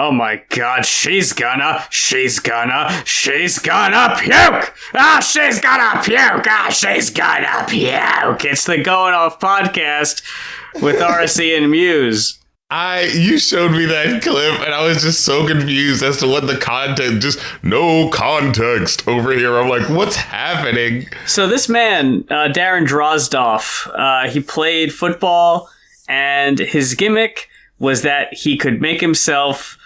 oh my God, she's gonna puke. She's gonna puke. She's gonna puke. She's gonna puke. It's the Going Off podcast with RSE and Muse. You showed me that clip and I was just so confused as to what the context, just no context over here. I'm like, what's happening? So this man, Darren Drozdoff, he played football and his gimmick was that he could make himself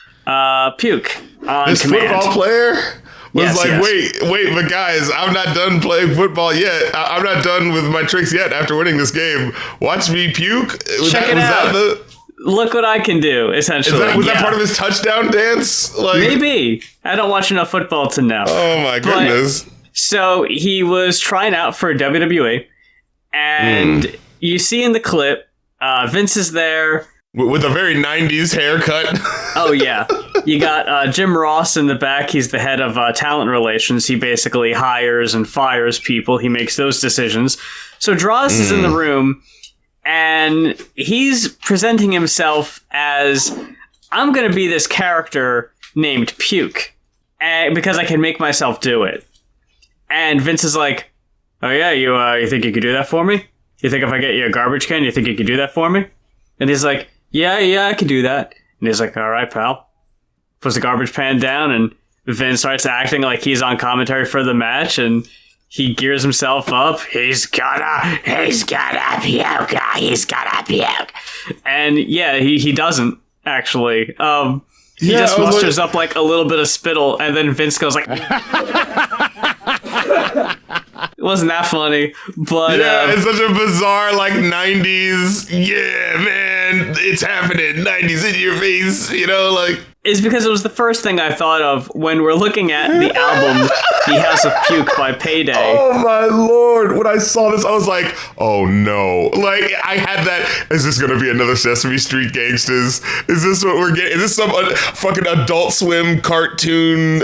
puke on this command. Football player was Yes. wait, but guys, I'm not done playing football yet. I'm not done with my tricks yet after winning this game. Watch me puke. Check it out. Look what I can do, essentially. Was that part of his touchdown dance? Maybe. I don't watch enough football to know. Oh my goodness. So he was trying out for WWE, and you see in the clip, Vince is there. With a very 90s haircut. Oh, yeah. You got Jim Ross in the back. He's the head of talent relations. He basically hires and fires people. He makes those decisions. So Droz is in the room, and he's presenting himself as, I'm going to be this character named Puke, because I can make myself do it. And Vince is like, oh yeah, you think you could do that for me? You think if I get you a garbage can, you think you could do that for me? And he's like, yeah, I can do that. And he's like, all right, pal. Puts the garbage pan down, and Vince starts acting like he's on commentary for the match, and he gears himself up. He's gonna puke. And yeah, he doesn't, actually. He just musters up like a little bit of spittle, and then Vince goes like... It wasn't that funny, but... Yeah, it's such a bizarre, 90s, yeah, man, it's happening, 90s in your face, It's because it was the first thing I thought of when we're looking at the album The House of P.U.K.E. by Payday. Oh my lord, when I saw this, I was like, oh no. I had that, is this gonna be another Sesame Street Gangsters? Is this what we're getting? Is this some fucking Adult Swim cartoon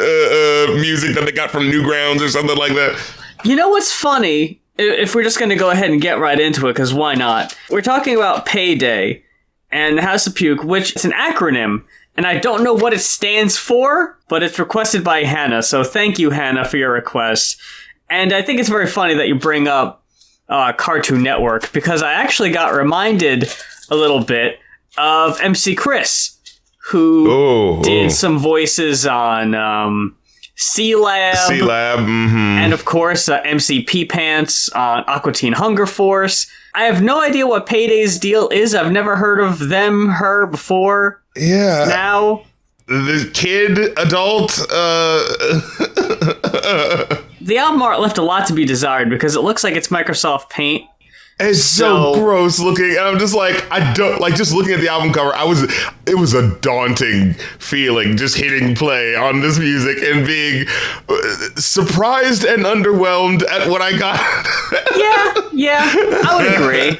music that they got from Newgrounds or something like that? You know what's funny? If we're just going to go ahead and get right into it, because why not? We're talking about Payday and the House of Puke, which is an acronym, and I don't know what it stands for, but it's requested by Hannah, so thank you, Hannah, for your request. And I think it's very funny that you bring up Cartoon Network, because I actually got reminded a little bit of MC Chris, who did some voices on... C-Lab, and of course MC P-Pants on Aqua Teen Hunger Force. I have no idea what Payday's deal is. I've never heard of her before. Yeah. Now. The kid, adult, The album art left a lot to be desired because it looks like it's Microsoft Paint. It's so gross looking, and I'm just like, I don't like just looking at the album cover. It was a daunting feeling just hitting play on this music and being surprised and underwhelmed at what I got. Yeah, I would agree.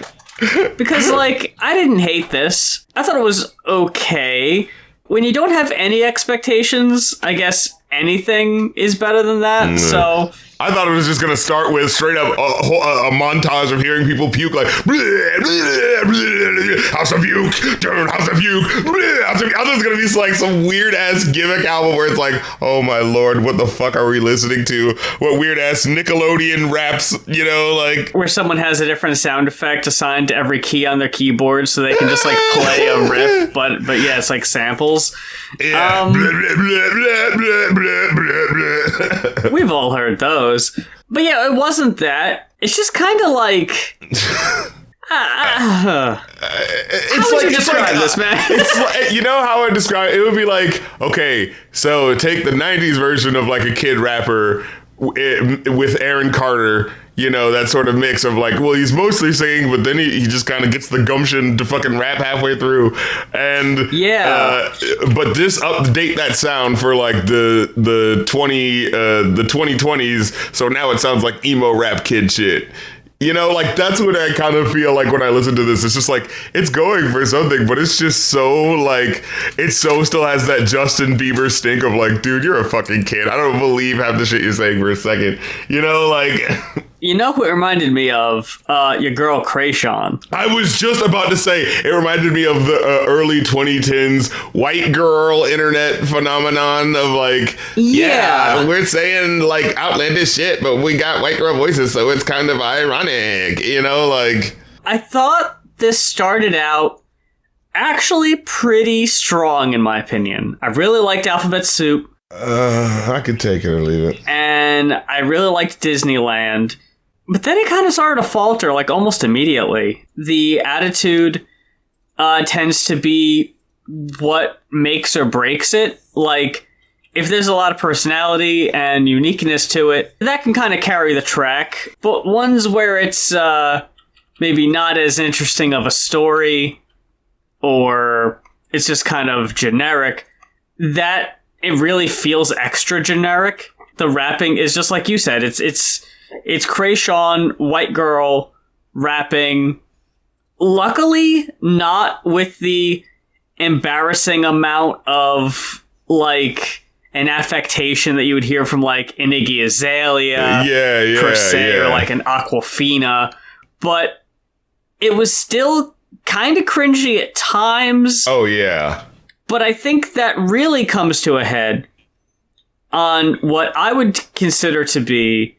Because, I didn't hate this. I thought it was okay. When you don't have any expectations, I guess anything is better than that, so... I thought it was just going to start with straight up a montage of hearing people puke like, bleh, bleh, bleh, House of Puke, turn House of Puke, bleh, House of Puke. I thought it was going to be like some weird ass gimmick album where it's like, oh my lord, what the fuck are we listening to? What weird ass Nickelodeon raps, Where someone has a different sound effect assigned to every key on their keyboard so they can just play a riff, but yeah, it's like samples. Yeah. Bleh, bleh, bleh, bleh, bleh, bleh, bleh. We've all heard those. But yeah, it wasn't that. It's just kind of like... how would you describe this, man? It's you know how I describe it? It would be like, okay, so take the 90s version of a kid rapper with Aaron Carter, that sort of mix of he's mostly singing, but then he just kind of gets the gumption to fucking rap halfway through. And yeah, but this update that sound for the 2020s. So now it sounds like emo rap kid shit. That's what I kind of feel like when I listen to this. It's just it's going for something, but it's just so it so still has that Justin Bieber stink of dude, you're a fucking kid. I don't believe half the shit you're saying for a second. You know who it reminded me of? Your girl Krayshawn. I was just about to say, it reminded me of the early 2010s white girl internet phenomenon of like, yeah, we're saying like outlandish shit, but we got white girl voices, so it's kind of ironic, you know, like. I thought this started out actually pretty strong, in my opinion. I really liked Alphabet Soup. I could take it or leave it. And I really liked Disneyland. But then it kind of started to falter, like, almost immediately. The attitude tends to be what makes or breaks it. Like, if there's a lot of personality and uniqueness to it, that can kind of carry the track. But ones where it's maybe not as interesting of a story, or it's just kind of generic, that it really feels extra generic. The rapping is just like you said. It's Krayshawn, white girl, rapping. Luckily, not with the embarrassing amount of, like, an affectation that you would hear from, like, an Iggy Azalea, per se, or, like, an Aquafina. But it was still kind of cringy at times. Oh, yeah. But I think that really comes to a head on what I would consider to be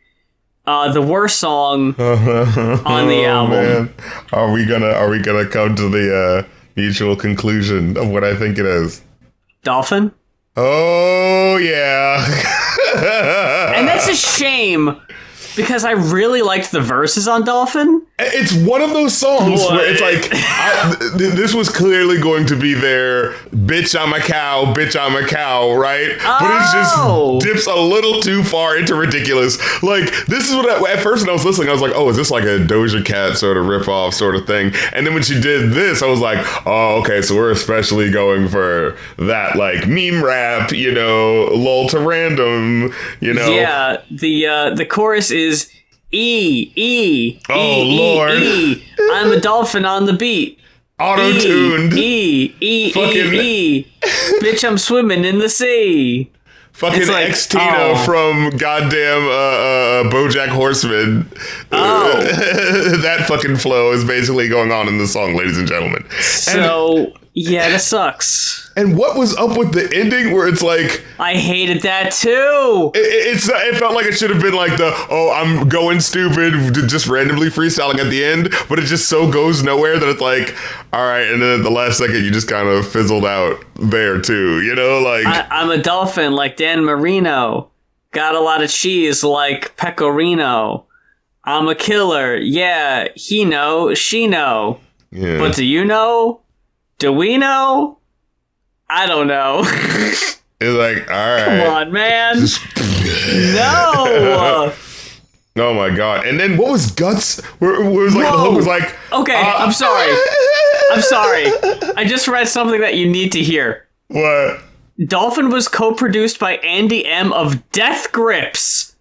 the worst song on the album. Man. Are we gonna come to the mutual conclusion of what I think it is? Dolphin? Oh yeah. And that's a shame, because I really liked the verses on Dolphin. It's one of those songs where it's like, this was clearly going to be their bitch, I'm a cow, right? Oh. But it just dips a little too far into ridiculous. Like, this is what at first when I was listening, I was like, oh, is this like a Doja Cat sort of ripoff sort of thing? And then when she did this, I was like, oh, okay, so we're especially going for that, like, meme rap, you know, lull to random, you know? Yeah, the chorus is Lord. I'm a dolphin on the beat. Auto-tuned. Bitch, I'm swimming in the sea. Fucking like, X-Tina from goddamn BoJack Horseman. That fucking flow is basically going on in the song, ladies and gentlemen. So, yeah, that sucks. And what was up with the ending where it's like... I hated that too! It felt like it should have been like I'm going stupid, just randomly freestyling at the end, but it just so goes nowhere that it's like, all right, and then at the last second you just kind of fizzled out there too, you know? Like I'm a dolphin like Dan Marino. Got a lot of cheese like Pecorino. I'm a killer, yeah, he know, she know. Yeah. But do you know? Do we know? I don't know. It's like, all right. Come on, man. No. Oh my god. And then what was Guts? Where it was like, the hook was like... Okay, I'm sorry. I just read something that you need to hear. What? Dolphin was co-produced by Andy M. of Death Grips.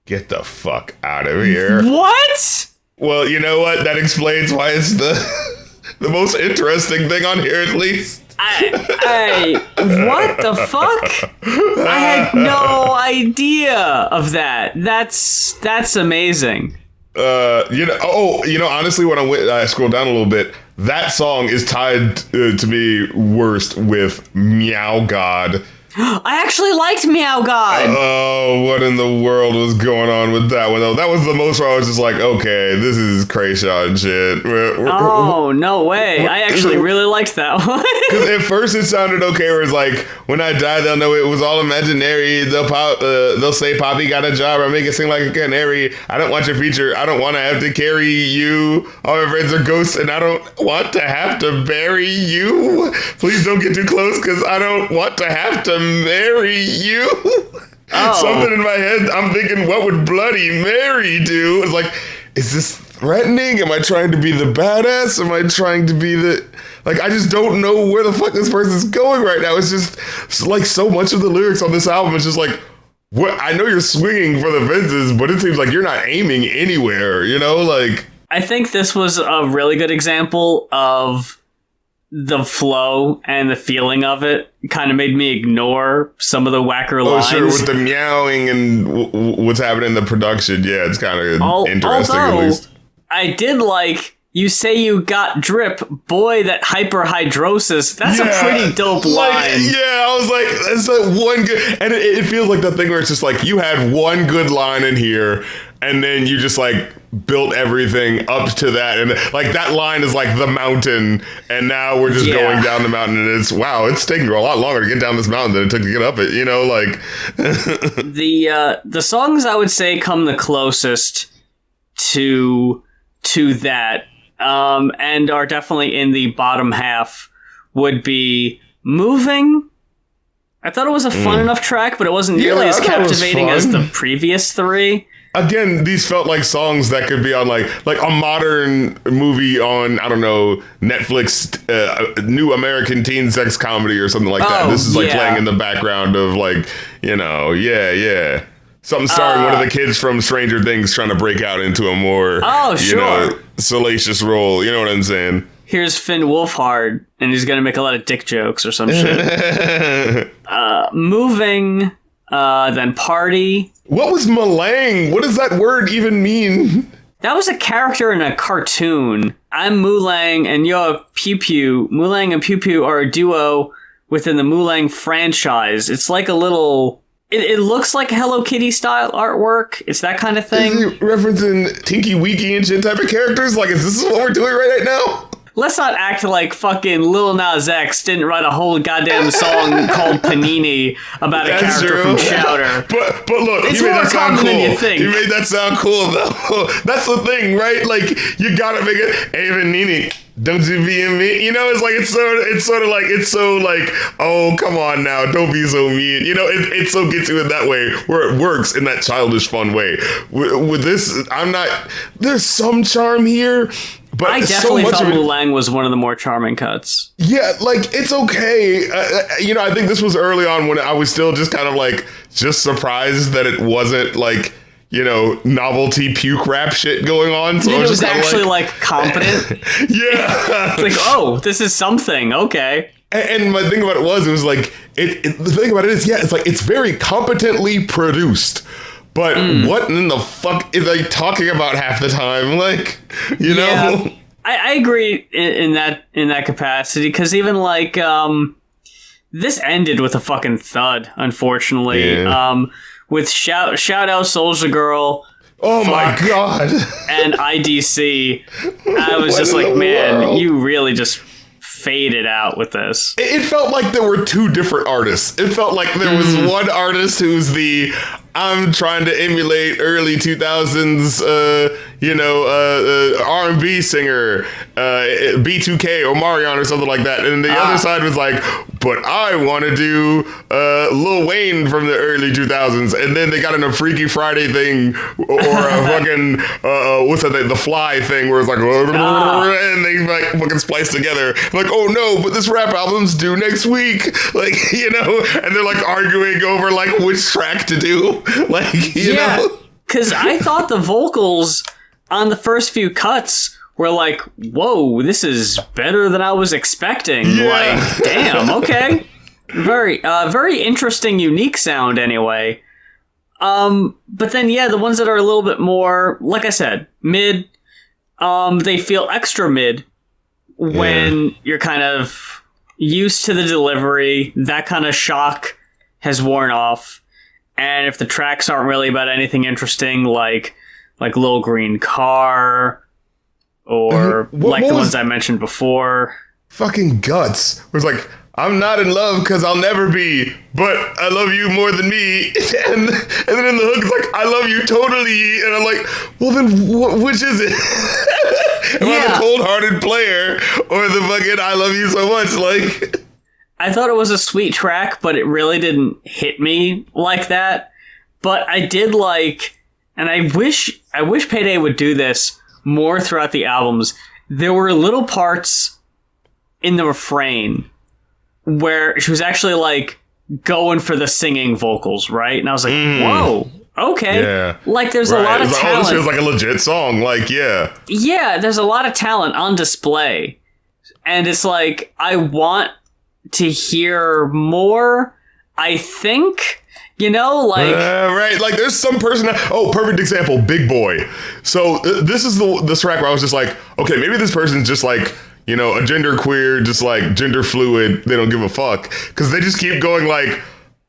Get the fuck out of here. What? Well, you know what? That explains why it's the most interesting thing on here, at least. What the fuck? I had no idea of that. That's amazing. Honestly, when I scroll down a little bit, that song is tied to me worst with Meow God. I actually liked Meow God. Oh, what in the world was going on with that one, though? That was the most where I was just like, okay, this is Krayshawn shit. Oh, no way. I actually really liked that one. Because at first it sounded okay, where it's like, when I die, they'll know it was all imaginary. They'll say, Poppy got a job. I make it sing like a canary. I don't want your feature. I don't want to have to carry you. All my friends are ghosts, and I don't want to have to bury you. Please don't get too close, because I don't want to have to marry you. Something in my head, I'm thinking, what would Bloody Mary do? It's like, is this threatening? Am I trying to be the badass? Am I trying to be the... Like, I just don't know where the fuck this person's going right now. It's just, like, so much of the lyrics on this album is just like, what? I know you're swinging for the fences, but it seems like you're not aiming anywhere, you know? Like... I think this was a really good example of the flow and the feeling of it kind of made me ignore some of the whacker lines. Oh, sure, with the meowing and what's happening in the production. Yeah, it's kind of interesting, at least. I did like, you say you got drip, boy, that hyperhidrosis. That's a pretty dope line. Yeah, I was like, it's like one good, and it feels like that thing where it's just like, you had one good line in here, and then you just like built everything up to that, and like that line is like the mountain, and now we're just going down the mountain, and it's taking a lot longer to get down this mountain than it took to get up it, you know, like. The songs I would say come the closest to that, and are definitely in the bottom half, would be Moving. I thought it was a fun enough track, but it wasn't nearly as captivating as the previous three. Again, these felt like songs that could be on like a modern movie on, I don't know, Netflix, New American Teen Sex Comedy or something like that. This is like playing in the background of like, you know, something starring one of the kids from Stranger Things trying to break out into a more, you know, salacious role. You know what I'm saying? Here's Finn Wolfhard, and he's going to make a lot of dick jokes or some shit. Moving, then Party. What was Malang? What does that word even mean? That was a character in a cartoon. I'm Mulang, and you're P.U.K.E. Mulang and P.U.K.E. are a duo within the Mulang franchise. It's like a little... It looks like Hello Kitty style artwork. It's that kind of thing. Is he referencing Tinky Winky and shit type of characters? Like, is this what we're doing right now? Let's not act like fucking Lil Nas X didn't write a whole goddamn song called Panini about a character from Chowder. But look, it's you made that sound cool. Than you think. You made that sound cool, though. That's the thing, right? Like, you gotta make it, hey, Panini, don't you be in me? You know, it's so like, oh, come on now, don't be so mean. You know, it so gets you in that way, where it works in that childish, fun way. With this, there's some charm here. But I definitely thought Mulang was one of the more charming cuts. Yeah, like, it's okay. You know, I think this was early on when I was still just kind of like, just surprised that it wasn't like, you know, novelty puke rap shit going on. So it was actually like competent. Yeah. Like, oh, this is something. Okay. And my thing about it was like, the thing about it is, it's like, it's very competently produced. But what in the fuck is they talking about half the time? Like, you know? I agree in that capacity, because even like this ended with a fucking thud, unfortunately. Yeah. With shout out Soulja Girl. Oh my god. And IDC. I was just like, man, you really just faded out with this. It felt like there were two different artists. It felt like there was one artist who's the I'm trying to emulate early 2000s, R&B singer, B.U.K.E. or Marion or something like that. And the other side was like, but I want to do Lil Wayne from the early 2000s. And then they got in a Freaky Friday thing or a fucking, what's that thing, the Fly thing where it's like, and they like fucking splice together. Like, oh no, but this rap album's due next week. Like, you know, and they're like arguing over like which track to do. Like, you know? Because I thought the vocals on the first few cuts were like, whoa, this is better than I was expecting. Like, damn, okay. Very interesting, unique sound anyway. But then, the ones that are a little bit more, like I said, mid, they feel extra mid when you're kind of used to the delivery. That kind of shock has worn off. And if the tracks aren't really about anything interesting, like Little Green Car, or the ones I mentioned before. Fucking Guts. Where it's like, I'm not in love because I'll never be, but I love you more than me. And then in the hook, it's like, I love you totally. And I'm like, well then, which is it? Am I the cold-hearted player or the fucking I love you so much? Like... I thought it was a sweet track, but it really didn't hit me like that. But I did like, and I wish Payday would do this more throughout the albums. There were little parts in the refrain where she was actually like going for the singing vocals, right? And I was like, whoa, okay. Yeah. Like there's a lot of talent. This feels like a legit song. Like, yeah. Yeah, there's a lot of talent on display. And it's like, I want to hear more, I think. You know, like... right, like there's some person... Oh, perfect example, Big Boy. So this is the track where I was just like, okay, maybe this person's just like, you know, a gender queer, just like gender fluid, they don't give a fuck. Because they just keep going like,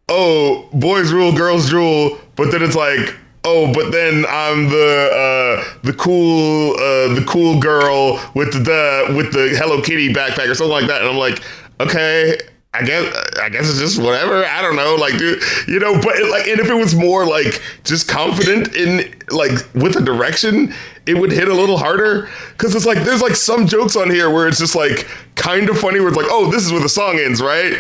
oh, boys rule, girls drool, but then it's like, oh, but then I'm the cool girl with the Hello Kitty backpack or something like that. And I'm like, okay... I guess it's just whatever. I don't know, like, dude, you know. But and if it was more like just confident in like with the direction, it would hit a little harder. Because it's like there's like some jokes on here where it's just like kind of funny. Where it's like, oh, this is where the song ends, right?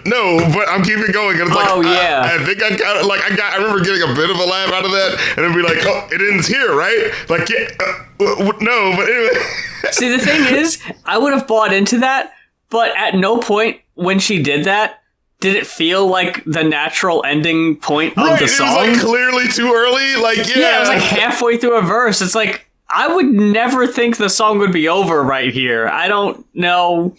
No, but I'm keeping going. And it's like, oh yeah, I think I got it. Like I remember getting a bit of a laugh out of that, and then be like, oh, it ends here, right? Like, yeah, no, but anyway. See, the thing is, I would have bought into that. But at no point when she did that, did it feel like the natural ending point of the song? It was like clearly too early. Like, yeah, it was like halfway through a verse. It's like, I would never think the song would be over right here. I don't know.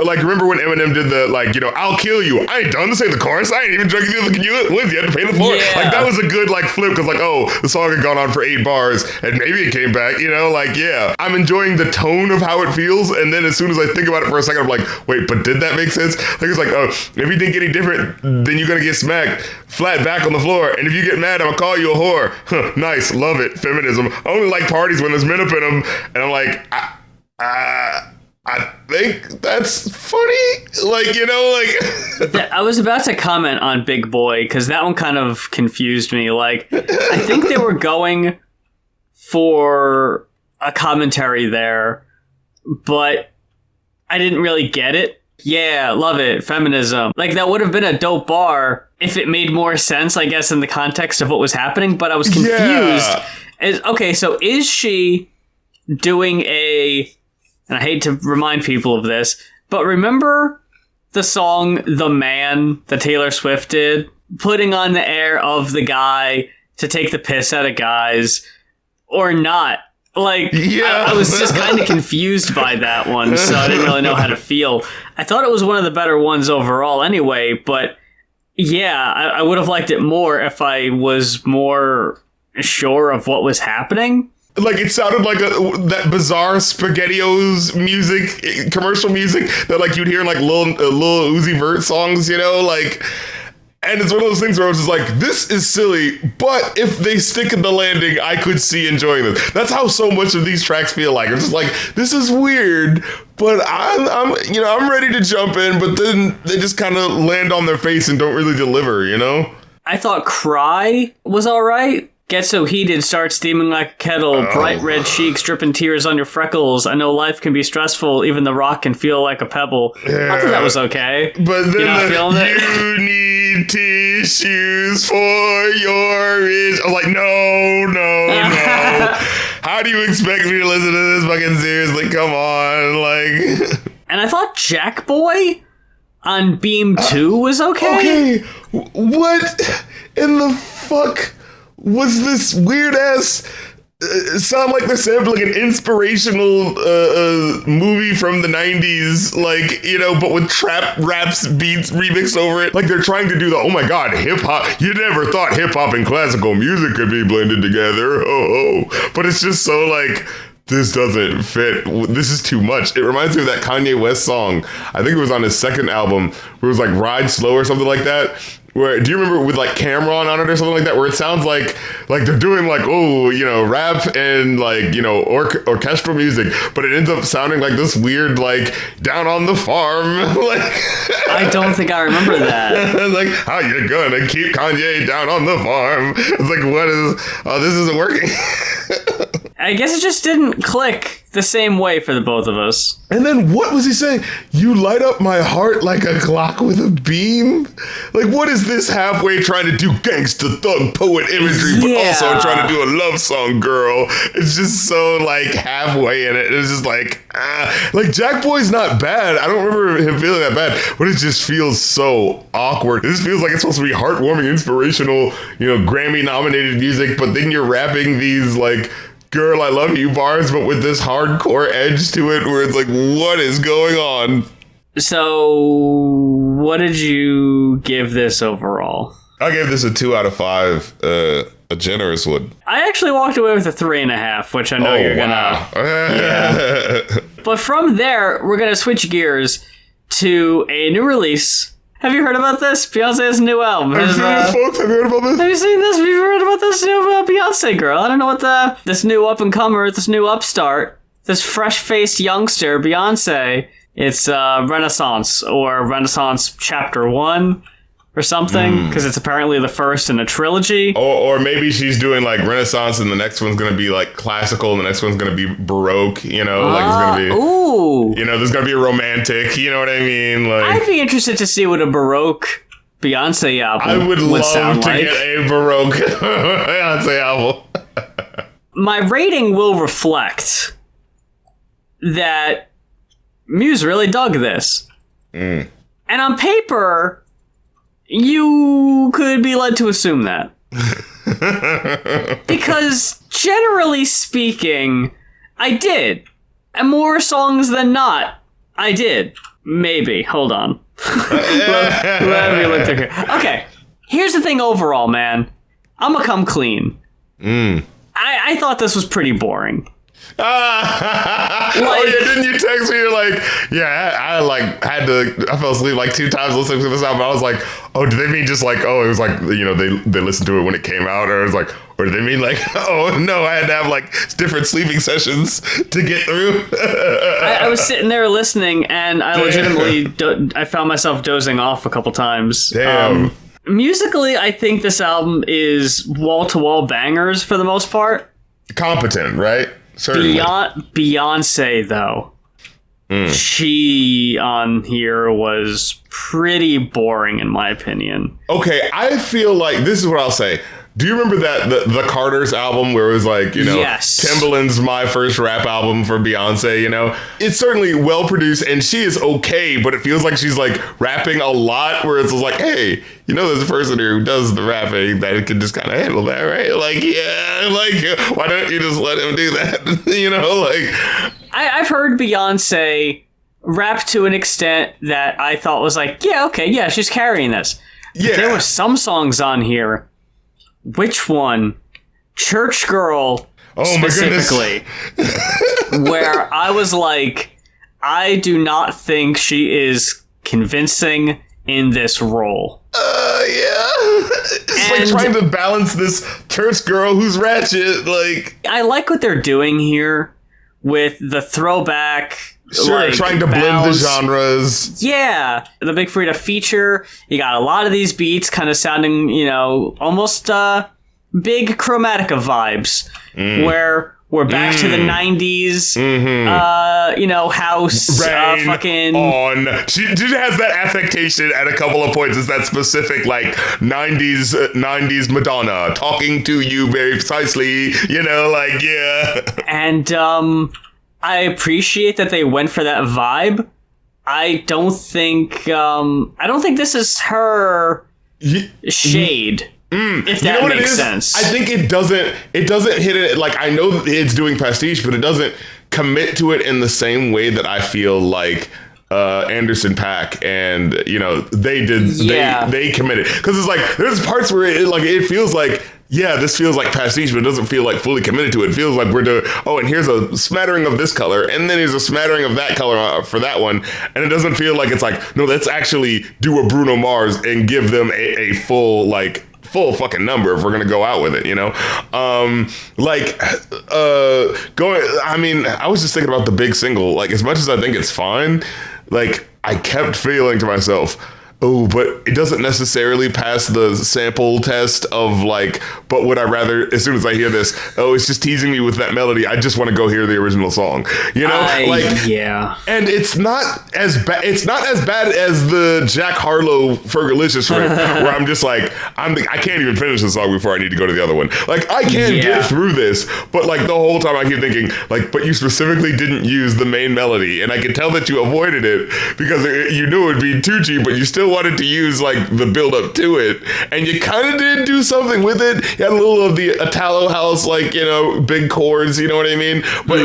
Like, remember when Eminem did the, like, you know, I'll kill you. I ain't done to say the chorus. I ain't even drinking the wins yet to pay the floor. Yeah. Like, that was a good, like, flip. Because, like, oh, the song had gone on for 8 bars. And maybe it came back, you know? Like, yeah. I'm enjoying the tone of how it feels. And then as soon as I think about it for a second, I'm like, wait, but did that make sense? Like, it's like, oh, if you think any different, then you're going to get smacked flat back on the floor. And if you get mad, I'm going to call you a whore. Huh, nice. Love it. Feminism. I only like parties when there's men up in them. And I'm like, I think that's funny. Like, you know, like... I was about to comment on Big Boy, because that one kind of confused me. Like, I think they were going for a commentary there, but I didn't really get it. Yeah, love it. Feminism. Like, that would have been a dope bar if it made more sense, I guess, in the context of what was happening, but I was confused. Yeah. Okay, so is she doing a... And I hate to remind people of this, but remember the song The Man that Taylor Swift did? Putting on the air of the guy to take the piss out of guys, or not? Like, yeah. I was just kind of confused by that one, so I didn't really know how to feel. I thought it was one of the better ones overall anyway, but yeah, I would have liked it more if I was more sure of what was happening. Like, it sounded like that bizarre SpaghettiOs music, commercial music that, like, you'd hear in, like, Lil Uzi Vert songs, you know? Like, and it's one of those things where I was just like, this is silly, but if they stick in the landing, I could see enjoying this. That's how so much of these tracks feel like. It's just like, this is weird, but I'm ready to jump in, but then they just kind of land on their face and don't really deliver, you know? I thought Cry was all right. Get so heated, start steaming like a kettle, bright red cheeks, dripping tears on your freckles. I know life can be stressful, even the rock can feel like a pebble. Yeah. I thought that was okay. But then you're not feeling it? You need tissues for your itch. I was like, no. How do you expect me to listen to this fucking seriously? Come on, like. And I thought Jack Boy on Beam 2 was okay. Okay, what in the fuck was this weird ass sound like they're sampling an inspirational movie from the 90s, like, you know, but with trap raps beats remixed over it. Like, they're trying to do the, oh my god, hip-hop. You never thought hip-hop and classical music could be blended together. But it's just so, like, this doesn't fit. This is too much. It reminds me of that Kanye West song. I think it was on his second album, where it was like Ride Slow or something like that. Where, do you remember with like Cameron on it or something like that, where it sounds like they're doing like, oh, you know, rap and like, you know, orchestral music, but it ends up sounding like this weird, like, Down on the Farm. Like, I don't think I remember that. Like, how you gonna keep Kanye down on the farm? It's like, this isn't working. I guess it just didn't click the same way for the both of us. And then what was he saying? You light up my heart like a clock with a beam? Like, what is this halfway trying to do gangsta thug poet imagery, but also trying to do a love song, girl? It's just so, like, halfway in it. It's just like, like, Jack Boy's not bad. I don't remember him feeling that bad, but it just feels so awkward. This feels like it's supposed to be heartwarming, inspirational, you know, Grammy-nominated music, but then you're rapping these, like, girl, I love you bars, but with this hardcore edge to it where it's like, what is going on? So, what did you give this overall? I gave this a 2 out of 5, a generous one. I actually walked away with a 3.5, which I know you're wow. gonna. Yeah. But from there, we're gonna switch gears to a new release. Have you heard about this? Beyonce's new album. Have you seen this, folks? Have you heard about this? Have you seen this? Have you heard about this new Beyonce girl? I don't know what this new up-and-comer, this new upstart, this fresh-faced youngster, Beyonce. It's Renaissance, or Renaissance Chapter 1, or something, because it's apparently the first in a trilogy. Or maybe she's doing like Renaissance and the next one's going to be like classical and the next one's going to be Baroque, you know, like it's going to be, ooh. You know, there's going to be a romantic, you know what I mean? Like, I'd be interested to see what a Baroque Beyonce album I would love to like. get a Baroque Beyonce album. My rating will reflect that Muse really dug this. And on paper, you could be led to assume that. Because generally speaking, I did. And more songs than not, I did. Maybe. Hold on. let me look through here. Okay. Here's the thing overall, man. I'm gonna come clean. I thought this was pretty boring. Oh yeah, didn't you text me? You're like, yeah, I fell asleep like 2 times listening to this album. I was like, oh, did they mean just like, oh, it was like, you know, they listened to it when it came out, or it was like, or did they mean like, oh no, I had to have like different sleeping sessions to get through? I was sitting there listening, and I legitimately I found myself dozing off a couple times. Damn. Musically, I think this album is wall-to-wall bangers for the most part. Competent, right? Certainly. Beyonce, though, she on here was pretty boring, in my opinion. Okay, I feel like this is what I'll say. Do you remember that the Carter's album where it was like, you know, yes. Timbaland's my first rap album for Beyonce, you know? It's certainly well produced and she is okay, but it feels like she's like rapping a lot where it's like, hey, you know, there's a person here who does the rapping that can just kind of handle that, right? Like, yeah, like, why don't you just let him do that? You know, like... I've heard Beyonce rap to an extent that I thought was like, yeah, okay, yeah, she's carrying this. Yeah. But there were some songs on here. Which one? Church Girl, specifically, where I was like, I do not think she is convincing in this role. Yeah. It's like trying to balance this church girl who's ratchet, like... I like what they're doing here with the throwback... Sure, like, trying to blend the genres. Yeah, the Big Freedia feature. You got a lot of these beats kind of sounding, you know, almost big Chromatica vibes, where we're back to the 90s, you know, house, fucking... on. She has that affectation at a couple of points. It's that specific, like, 90s Madonna talking to you very precisely, you know, like, yeah. And, I appreciate that they went for that vibe. I don't think this is her shade. If that makes sense. I think it doesn't hit it. Like, I know it's doing pastiche, but it doesn't commit to it in the same way that I feel like Anderson .Paak and, you know, they did. Yeah. They committed, because it's like there's parts where it feels like, yeah, this feels like pastiche, but it doesn't feel like fully committed to it. It feels like we're doing, oh, and here's a smattering of this color, and then here's a smattering of that color for that one. And it doesn't feel like it's like, no, let's actually do a Bruno Mars and give them a full fucking number if we're going to go out with it, you know? I was just thinking about the big single. Like, as much as I think it's fine, like, I kept feeling to myself, oh, but it doesn't necessarily pass the sample test of like, but would I rather, as soon as I hear this, oh, it's just teasing me with that melody, I just want to go hear the original song, you know? Yeah. And it's not as bad as the Jack Harlow Fergalicious where I'm just like, I can't even finish the song before I need to go to the other one. Like, I can get through this, but like the whole time I keep thinking, like, but you specifically didn't use the main melody, and I could tell that you avoided it because you knew it would be too cheap, but you still wanted to use like the build up to it, and you kind of did do something with it. You had a little of the Italo house, like, you know, big chords, you know what I mean? But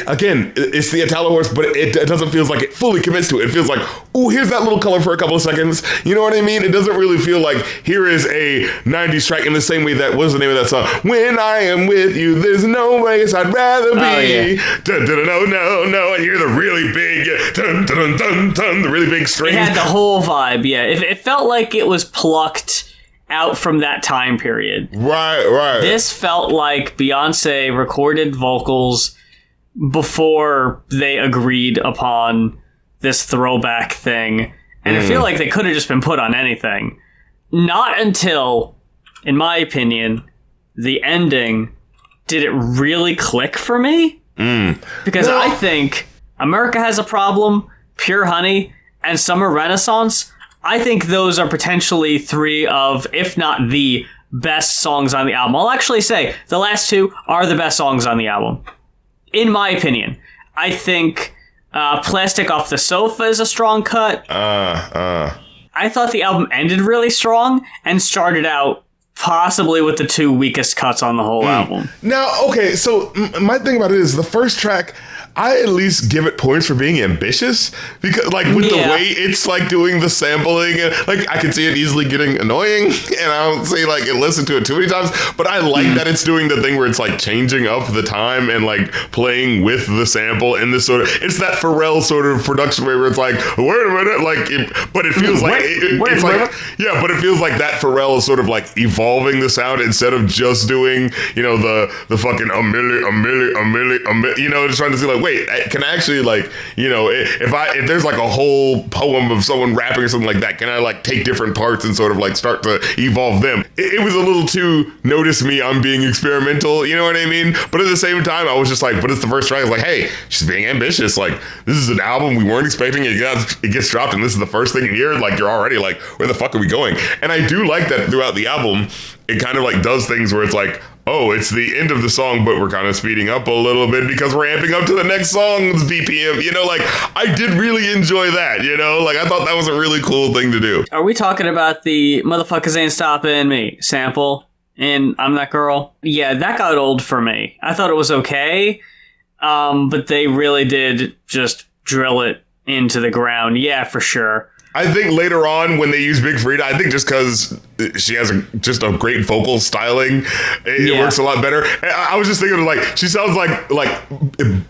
again, it's the Italo horse, but it doesn't feel like it fully commits to it. It feels like, oh, here's that little color for a couple of seconds. You know what I mean? It doesn't really feel like here is a 90s track in the same way that, what's the name of that song? When I am with you, there's no place I'd rather be. Oh, yeah. Dun, dun, dun, no, no, no. And you hear the really big, dun, dun, dun, dun, the really big strings. It had the whole vibe, yeah. It felt like it was plucked out from that time period. Right. This felt like Beyonce recorded vocals before they agreed upon this throwback thing. And I feel like they could have just been put on anything. Not until, in my opinion, the ending did it really click for me. Because I think America Has a Problem, Pure Honey, and Summer Renaissance, I think those are potentially three of, if not the best songs on the album. I'll actually say the last two are the best songs on the album. In my opinion, I think Plastic Off the Sofa is a strong cut. I thought the album ended really strong and started out possibly with the two weakest cuts on the whole album. Now, okay, so my thing about it is the first track, I at least give it points for being ambitious, because like with the way it's like doing the sampling, and like I can see it easily getting annoying, and I don't say like listen to it too many times, but I like that it's doing the thing where it's like changing up the time and like playing with the sample in this sort of, it's that Pharrell sort of production where it's like, wait a minute, like, but it feels like it's like, yeah, but it feels like that Pharrell is sort of like evolving the sound instead of just doing, you know, the fucking a million, you know, just trying to see like, wait, can I actually like, you know, if there's like a whole poem of someone rapping or something like that, can I like take different parts and sort of like start to evolve them? It was a little too notice me, I'm being experimental, you know what I mean? But at the same time, I was just like, but it's the first track. I was like, hey, she's being ambitious. Like, this is an album we weren't expecting. It gets dropped, and this is the first thing you hear. Like, you're already like, where the fuck are we going? And I do like that throughout the album, it kind of like does things where it's like, oh, it's the end of the song, but we're kind of speeding up a little bit because we're amping up to the next song's BPM. You know, like, I did really enjoy that, you know? Like, I thought that was a really cool thing to do. Are we talking about the Motherfuckers Ain't Stopping Me sample in I'm That Girl? Yeah, that got old for me. I thought it was okay, but they really did just drill it into the ground. Yeah, for sure. I think later on when they use Big Frida, I think just because she has just a great vocal styling, it works a lot better. I was just thinking like, she sounds like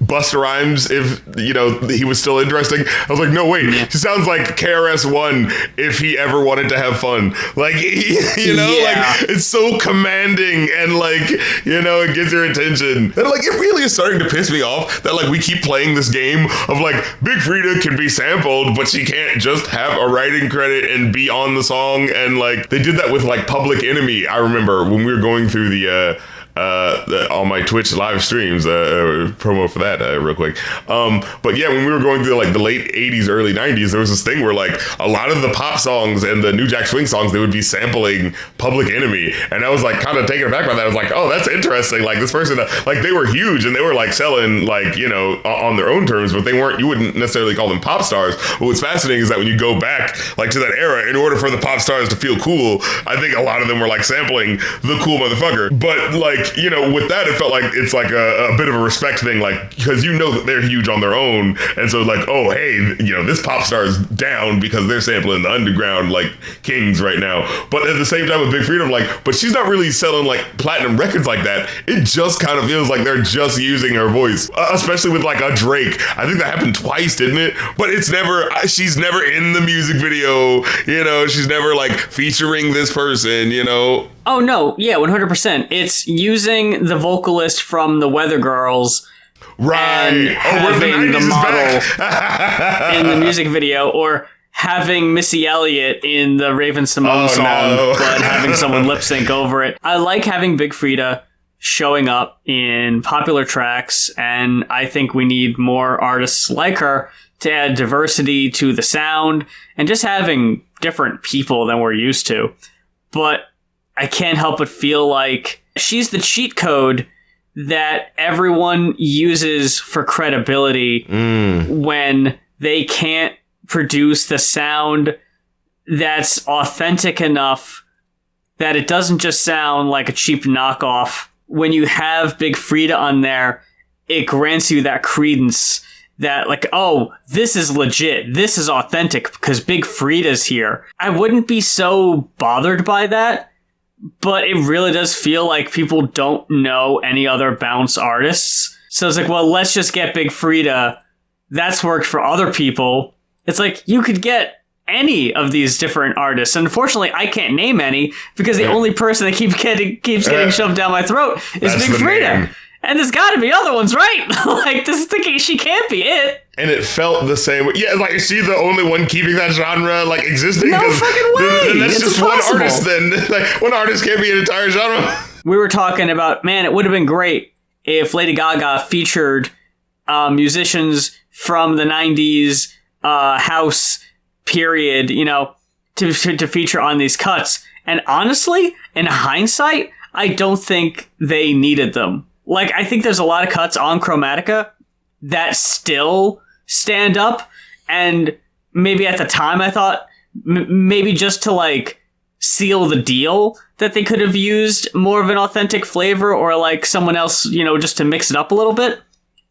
Busta Rhymes if, you know, he was still interesting. I was like, no, wait, she sounds like KRS-One if he ever wanted to have fun. Like, you know, like it's so commanding and like, you know, it gets your attention. And like, it really is starting to piss me off that like we keep playing this game of like Big Frida can be sampled, but she can't just have a writing credit and be on the song. And like they did that with like Public Enemy. I remember when we were going through the on my Twitch live streams, promo for that real quick. But yeah, when we were going through like the late 80s, early 90s, there was this thing where like a lot of the pop songs and the New Jack Swing songs, they would be sampling Public Enemy. And I was like kind of taken aback by that. I was like, oh, that's interesting. Like this person, like they were huge and they were like selling like, you know, on their own terms, but they weren't, you wouldn't necessarily call them pop stars. But what's fascinating is that when you go back like to that era, in order for the pop stars to feel cool, I think a lot of them were like sampling the cool motherfucker. But like, you know, with that, it felt like it's like a bit of a respect thing, like, because you know that they're huge on their own. And so like, oh, hey, you know, this pop star is down because they're sampling the underground like kings right now. But at the same time with Big Freedom, like, but she's not really selling like platinum records like that. It just kind of feels like they're just using her voice, especially with like a Drake. I think that happened twice, didn't it? But it's never, she's never in the music video, you know, she's never like featuring this person, you know. Oh, no. Yeah, 100%. It's using the vocalist from the Weather Girls. Right. And having the model in the music video, or having Missy Elliott in the Raven Simone song, but having someone lip sync over it. I like having Big Frida showing up in popular tracks, and I think we need more artists like her to add diversity to the sound and just having different people than we're used to. But I can't help but feel like she's the cheat code that everyone uses for credibility when they can't produce the sound that's authentic enough that it doesn't just sound like a cheap knockoff. When you have Big Frida on there, it grants you that credence that, like, oh, this is legit. This is authentic because Big Frida's here. I wouldn't be so bothered by that, but it really does feel like people don't know any other Bounce artists. So it's like, well, let's just get Big Frida. That's worked for other people. It's like, you could get any of these different artists. Unfortunately, I can't name any because the only person that keeps getting shoved down my throat is Big Frida. Name. And there's got to be other ones, right? Like, this is thinking she can't be it. And it felt the same. Yeah, like, is she the only one keeping that genre, like, existing? No fucking way. Then that's it's just impossible. One artist, then. Like, one artist can't be an entire genre. We were talking about, man, it would have been great if Lady Gaga featured musicians from the 90s house period, you know, to feature on these cuts. And honestly, in hindsight, I don't think they needed them. Like, I think there's a lot of cuts on Chromatica that still stand up. And maybe at the time I thought maybe just to, like, seal the deal that they could have used more of an authentic flavor or, like, someone else, you know, just to mix it up a little bit.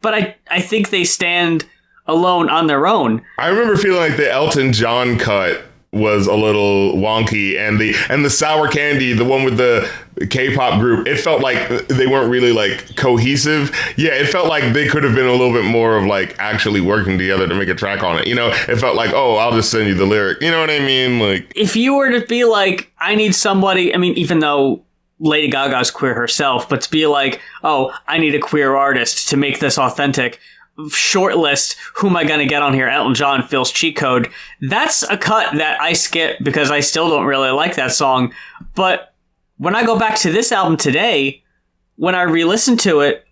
But I think they stand alone on their own. I remember feeling like the Elton John cut was a little wonky, and the Sour Candy, the one with the K-pop group, it felt like they weren't really, like, cohesive. Yeah, it felt like they could have been a little bit more of, like, actually working together to make a track on it. You know, it felt like, oh, I'll just send you the lyric. You know what I mean? Like, if you were to be like, I need somebody, I mean, even though Lady Gaga's queer herself, but to be like, oh, I need a queer artist to make this authentic, shortlist, who am I going to get on here? Elton John, Phil's Cheat Code. That's a cut that I skip because I still don't really like that song. But when I go back to this album today, when I re-listened to it,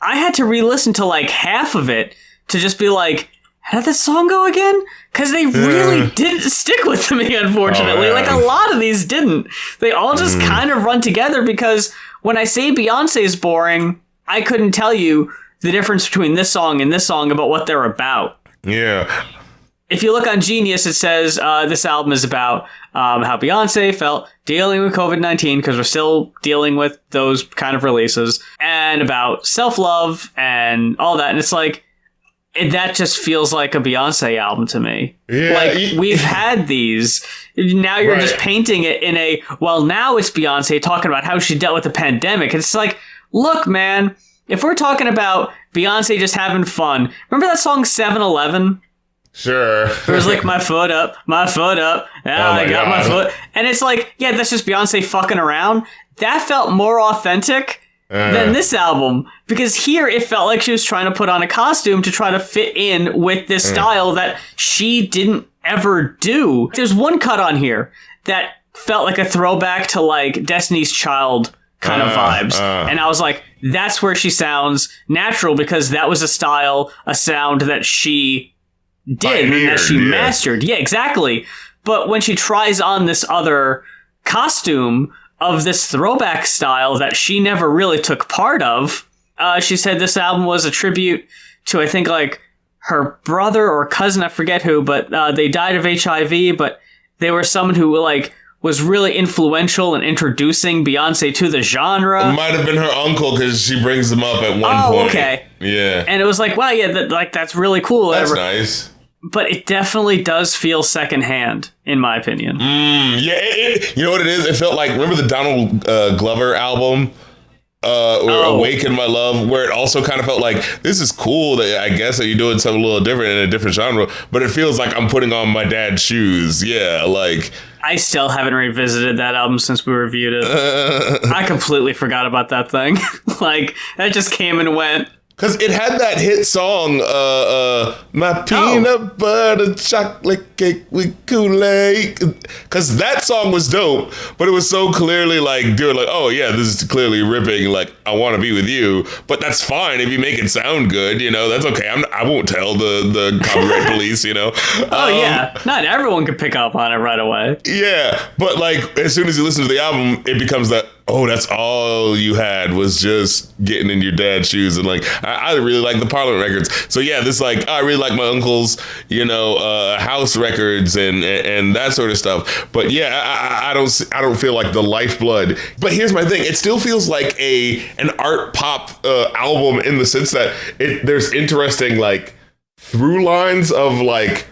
I had to re-listen to like half of it to just be like, how did this song go again? Because they really didn't stick with me, unfortunately. Like, a lot of these didn't. They all just kind of run together because when I say Beyonce is boring, I couldn't tell you the difference between this song and this song about what they're about. Yeah. If you look on Genius, it says this album is about how Beyonce felt dealing with COVID-19, because we're still dealing with those kind of releases, and about self-love and all that. And it's like, that just feels like a Beyonce album to me. Yeah, like, we've had these. Now you're just painting it in a, well, now it's Beyonce talking about how she dealt with the pandemic. It's like, look, man, if we're talking about Beyonce just having fun, remember that song 7-Eleven? Sure. It was like, my foot up, yeah, I got my foot. And it's like, yeah, that's just Beyonce fucking around. That felt more authentic than this album, because here it felt like she was trying to put on a costume to try to fit in with this style that she didn't ever do. There's one cut on here that felt like a throwback to like Destiny's Child kind of vibes. And I was like, that's where she sounds natural, because that was a style, a sound that she did and that she mastered. Yeah, exactly. But when she tries on this other costume of this throwback style that she never really took part of, she said this album was a tribute to, I think, like, her brother or cousin, I forget who, but they died of HIV, but they were someone who, like, was really influential in introducing Beyonce to the genre. It might have been her uncle, because she brings them up at one point. Okay. Yeah. And it was like, wow, yeah, that's really cool. That's nice. But it definitely does feel secondhand, in my opinion. Yeah, you know what it is? It felt like, remember the Donald Glover album? Awaken My Love, where it also kind of felt like, this is cool that I guess that you're doing something a little different in a different genre, but it feels like I'm putting on my dad's shoes. Yeah, like, I still haven't revisited that album since we reviewed it. I completely forgot about that thing. Like, that just came and went. Because it had that hit song, My Peanut Butter Chocolate Cake with Kool-Aid. Because that song was dope, but it was so clearly like, dude, like, oh yeah, this is clearly ripping, like, I Want to Be With You. But that's fine if you make it sound good, you know, that's okay. I won't tell the copyright police, you know. Yeah, not everyone can pick up on it right away. Yeah, but like, as soon as you listen to the album, it becomes that, oh, that's all you had was just getting in your dad's shoes. And like, I really like the Parliament records. So yeah, this like, I really like my uncle's, house records and that sort of stuff. But yeah, I don't feel like the lifeblood. But here's my thing. It still feels like an art pop album in the sense that there's interesting like through lines of like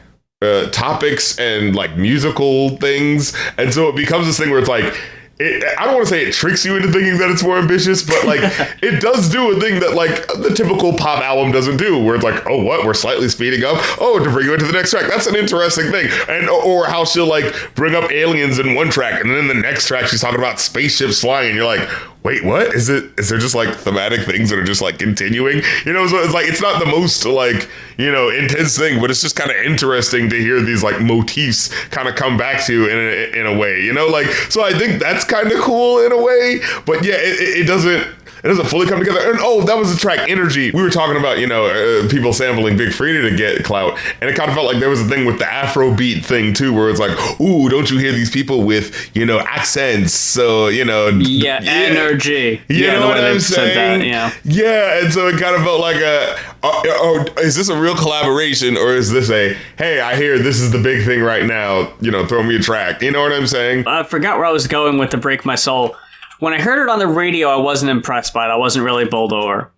topics and like musical things. And so it becomes this thing where it's like, I don't want to say it tricks you into thinking that it's more ambitious, but like it does do a thing that like the typical pop album doesn't do, where it's like, oh, what? We're slightly speeding up. Oh, to bring you into the next track. That's an interesting thing. And or how she'll like bring up aliens in one track, and then in the next track she's talking about spaceships flying, and you're like, wait, what? Is there just like thematic things that are just like continuing? So it's like, it's not the most like, intense thing, but it's just kind of interesting to hear these like motifs kind of come back to you in a way, like, so I think that's kind of cool in a way, but yeah, it doesn't fully come together. And oh, that was the track Energy. We were talking about, people sampling Big Freedia to get clout. And it kind of felt like there was a thing with the Afrobeat thing too, where it's like, ooh, don't you hear these people with, accents? So, yeah, energy. You know what I'm saying? That, yeah. Yeah. And so it kind of felt like is this a real collaboration, or is this hey, I hear this is the big thing right now, throw me a track. You know what I'm saying? I forgot where I was going with the Break My Soul. When I heard it on the radio, I wasn't impressed by it. I wasn't really bowled over.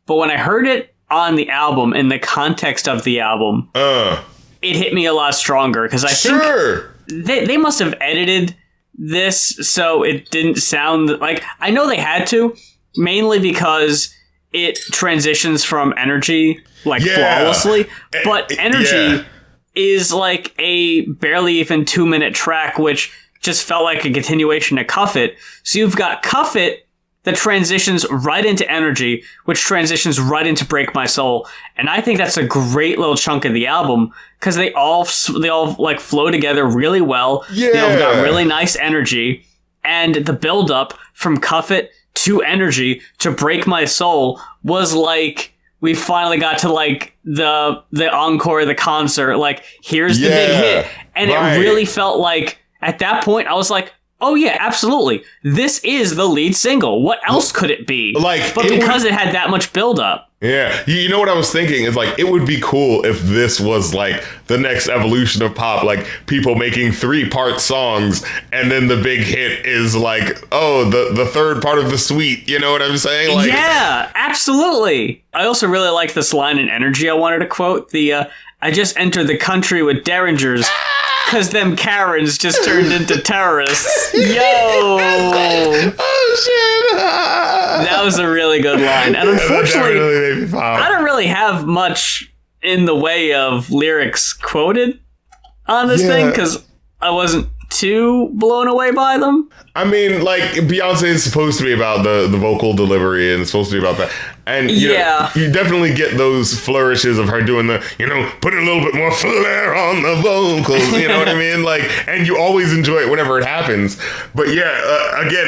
But when I heard it on the album, in the context of the album, it hit me a lot stronger. Because I think they must have edited this so it didn't sound like... I know they had to, mainly because it transitions from Energy flawlessly. But Energy is like a barely even 2-minute track, which just felt like a continuation of Cuff It. So you've got Cuff It that transitions right into Energy, which transitions right into Break My Soul. And I think that's a great little chunk of the album because they all like flow together really well. Yeah. They all got really nice energy. And the build up from Cuff It to Energy to Break My Soul was like, we finally got to like the encore, the concert. Like, here's the big hit. And it really felt like, at that point, I was like, oh yeah, absolutely. This is the lead single. What else could it be? But because it had that much buildup. Yeah. You know what I was thinking is like, it would be cool if this was like the next evolution of pop, like people making 3-part songs, and then the big hit is like, oh, the third part of the suite. You know what I'm saying? Like, yeah, absolutely. I also really like this line in Energy I wanted to quote. I just entered the country with derringers. Because them Karens just turned into terrorists. Yo! Oh, shit! That was a really good line. And unfortunately, I don't really have much in the way of lyrics quoted on this thing, because I wasn't too blown away by them. I mean, like, Beyonce is supposed to be about the vocal delivery, and it's supposed to be about that. And you definitely get those flourishes of her doing the, putting a little bit more flair on the vocals, you know what I mean? Like, and you always enjoy it whenever it happens. But yeah, again,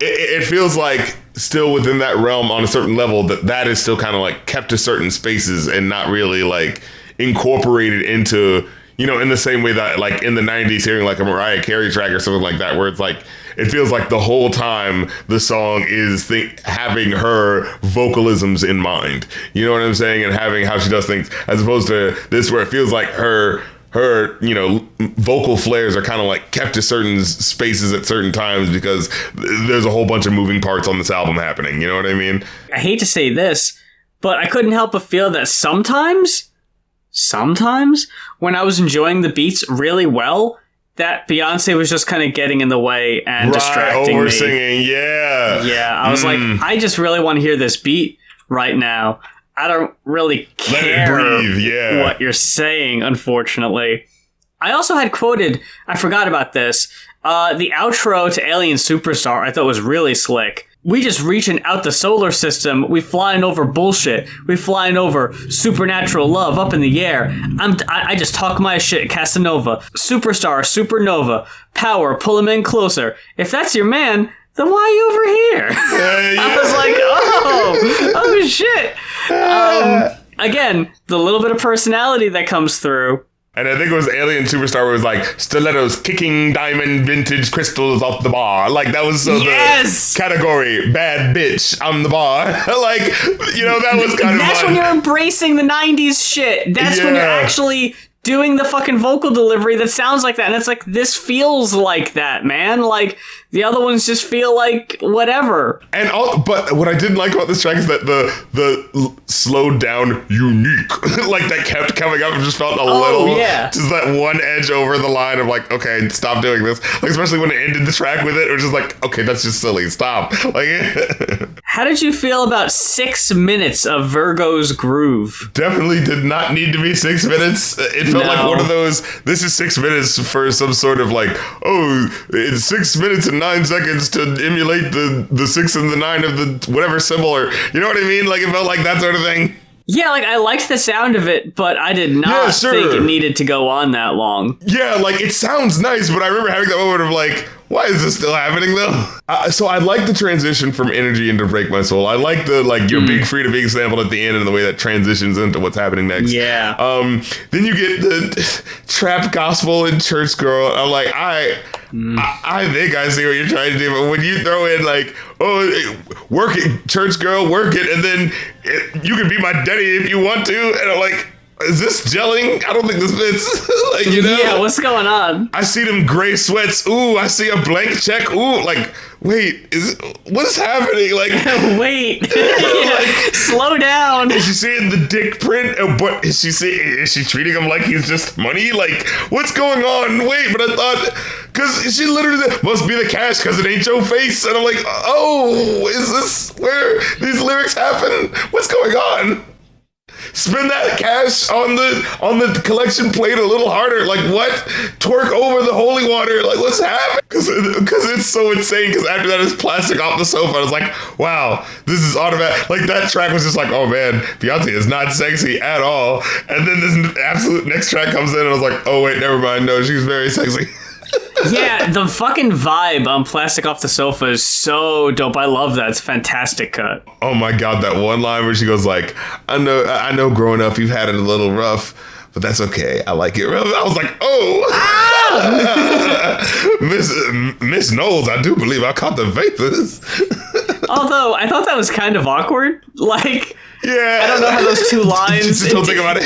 it feels like still within that realm on a certain level that is still kind of like kept to certain spaces and not really like incorporated into, in the same way that like in the 90s hearing like a Mariah Carey track or something like that, where it's like, it feels like the whole time the song is having her vocalisms in mind. You know what I'm saying? And having how she does things, as opposed to this where it feels like her vocal flares are kind of like kept to certain spaces at certain times because there's a whole bunch of moving parts on this album happening. You know what I mean? I hate to say this, but I couldn't help but feel that sometimes when I was enjoying the beats really well, that Beyonce was just kind of getting in the way and distracting me. Singing, yeah. Yeah, I was like, I just really want to hear this beat right now. I don't really care what you're saying, unfortunately. I also had quoted, I forgot about this, the outro to Alien Superstar I thought was really slick. We just reaching out the solar system. We flying over bullshit. We flying over supernatural love up in the air. I just talk my shit, Casanova. Superstar, supernova. Power, pull him in closer. If that's your man, then why are you over here? I was like, oh shit. Again, the little bit of personality that comes through And I think it was Alien Superstar where it was like, stilettos kicking diamond vintage crystals off the bar. Like, that was yes! the category, bad bitch on the bar. Like, you know, that was kind of That's when you're embracing the 90s shit. That's when you're actually doing the fucking vocal delivery that sounds like that. And it's like, this feels like that, man. Like, the other ones just feel like whatever. But what I didn't like about this track is that the slowed down unique, like that kept coming up and just felt a little, just that one edge over the line of like, okay, stop doing this. Like, especially when it ended the track with it was just like, okay, that's just silly. Stop. Like, how did you feel about 6 minutes of Virgo's groove? Definitely did not need to be 6 minutes. It felt like one of those, this is 6 minutes for some sort of like, oh, it's 6 minutes and 9 seconds to emulate the 6 and the 9 of the whatever symbol, or you know what I mean? Like, it felt like that sort of thing. Yeah, like, I liked the sound of it, but I did not think it needed to go on that long. Yeah, like, it sounds nice, but I remember having that moment of like, why is this still happening though? So I like the transition from Energy into Break My Soul. I like the, like, you're being free to being sampled at the end and the way that transitions into what's happening next. Yeah. Then you get the trap gospel and Church Girl. I'm like, I think I see what you're trying to do, but when you throw in like, oh, work it, Church Girl, work it, and then you can be my daddy if you want to, and I'm like, is this gelling? I don't think this fits. Like, you know? Yeah, what's going on? I see them gray sweats. Ooh, I see a blank check. Ooh, like, wait, what's happening? Like, wait, slow down. Is she seeing the dick print? But is she treating him like he's just money? Like, what's going on? Wait, but I thought, because she literally said, must be the cash because it ain't your face. And I'm like, oh, is this where these lyrics happen? What's going on? Spend that cash on the collection plate a little harder. Like, what? Twerk over the holy water. Like, what's happening? Because it's so insane. Because after that is plastic off the sofa. I was like, wow, this is automatic. Like, that track was just like, oh man, Beyonce is not sexy at all. And then this absolute next track comes in and I was like, oh wait, never mind. No, she's very sexy. Yeah, the fucking vibe on Plastic Off the Sofa is so dope. I love that. It's a fantastic cut. Oh my god, that one line where she goes like, I know growing up you've had it a little rough, but that's okay. I like it rough. I was like, oh, Miss Knowles, I do believe I caught the vapors. Although, I thought that was kind of awkward. Like, yeah, I don't know how those two lines... Just don't think about it.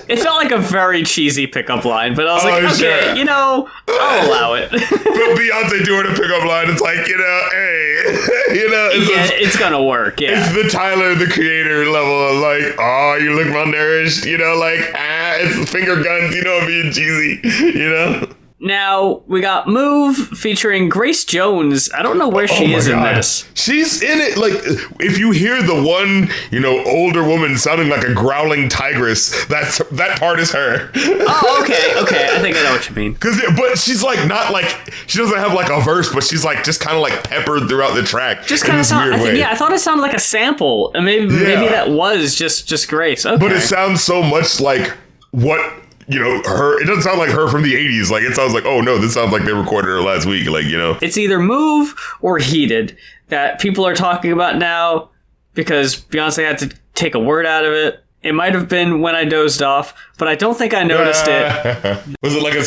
It felt like a very cheesy pickup line, but I was like, okay, sure. you know, I'll allow it. But Beyonce doing a pickup line, it's like, you know, hey, you know. It's gonna work, yeah. It's the Tyler, the Creator level of like, oh, you look malnourished, you know, like, it's finger guns, you know, being cheesy, you know? Now, we got Move featuring Grace Jones. I don't know where she is in this. She's in it. Like, if you hear the one, you know, older woman sounding like a growling tigress, that part is her. Oh, okay. I think I know what you mean. But she's like, not like, she doesn't have like a verse, but she's like just kind of like peppered throughout the track. Just kind of sound, I thought it sounded like a sample. And maybe that was just Grace. Okay. But it sounds so much like what... You know, her, it doesn't sound like her from the 80s. Like, it sounds like, oh no, this sounds like they recorded her last week. Like, you know. It's either Move or Heated that people are talking about now because Beyonce had to take a word out of it. It might have been When I Dozed Off, but I don't think I noticed it. Was it like a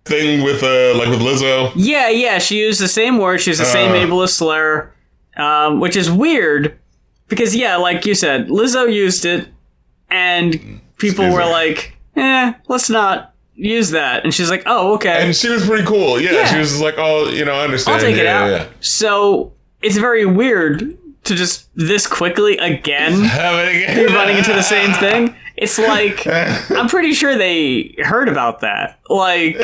thing with Lizzo? Yeah, she used the same word. She used the same ableist slur, which is weird because, yeah, like you said, Lizzo used it and people were like... let's not use that. And she's like, oh, okay. And she was pretty cool. Yeah. She was just like, oh, you know, I understand. I'll take it out. Yeah. So it's very weird to just this quickly again be running into the same thing. It's like, I'm pretty sure they heard about that. Like,